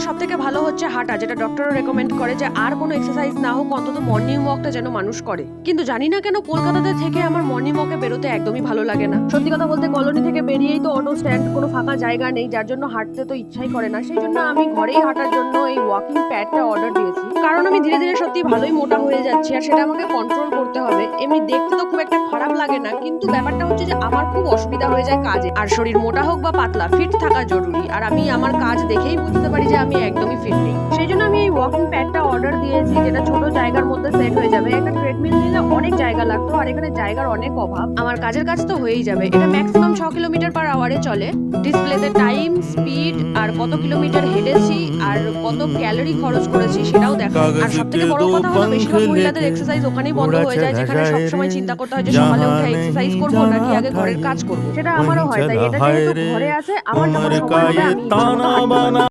সবথেকে ভালো হচ্ছে হাঁটা, যেটা ডক্টরও রেকমেন্ড করে যে আর কোনো এক্সারসাইজ না হোক অন্তত মর্নিং ওয়াকটা যেন মানুষ করে। কিন্তু জানি না কেন কলকাতাতে থেকে আমার মর্নিং ওয়াকে বেরোতে একদমই ভালো লাগে না। সত্যি কথা বলতে কলোনি থেকে বেরিয়েই তো অটো স্ট্যান্ড, কোনো ফাঁকা জায়গা নেই, যার জন্য হাঁটতে তো ইচ্ছাই করে না। সেই জন্য আমি ঘরেই হাঁটার জন্য এই ওয়াকিং প্যাডটা অর্ডার দিয়েছি, কারণ আমি ধীরে ধীরে সত্যি ভালোই মোটা হয়ে যাচ্ছি আর সেটা আমাকে কন্ট্রোল করতে হবে। এমনি দেখতে তো খুব একটা খারাপ লাগে না, কিন্তু ব্যাপারটা হচ্ছে যে আমার খুব অসুবিধা হয়ে যায় কাজে। আর শরীর মোটা হোক বা পাতলা, ফিট থাকা জরুরি। আর আমি আমার কাজ দেখেই বুঝতে পারি যে আমি একদমই ফিট নেই। সেই জন্য আমি এই ওয়াকিং প্যাডটা অর্ডার দিয়েছি, যেটা ছোট জায়গার মধ্যে সেট হয়ে যাবে। একটা ট্রেডমিল নিলে অনেক জায়গা লাগতো, আর এখানে জায়গার অনেক অভাব। আমার কাজের কাজ তো হয়েই যাবে। এটা ম্যাক্সিমাম 6 কিলোমিটার পার আওয়ারে চলে। ডিসপ্লেতে টাইম, স্পিড আর কত কিলোমিটার হেঁটেছি আর কত ক্যালোরি খরচ করেছি সেটাও দেখা। আর সবথেকে বড় কথা হলো বেশিরভাগ মহিলাদের এক্সারসাইজ ওখানেই বন্ধ হয়ে যায়, যেখানে সবসময় চিন্তা করতে হয় যে সকালে উঠে এক্সারসাইজ করবো নাকি আগে ঘরের কাজ করবো। সেটা আমারও হয়, তাই এটা যেহেতু ঘরে আছে, আমার যখন সময় হবে আমি ইচ্ছা মতো হাঁটতে পারবো।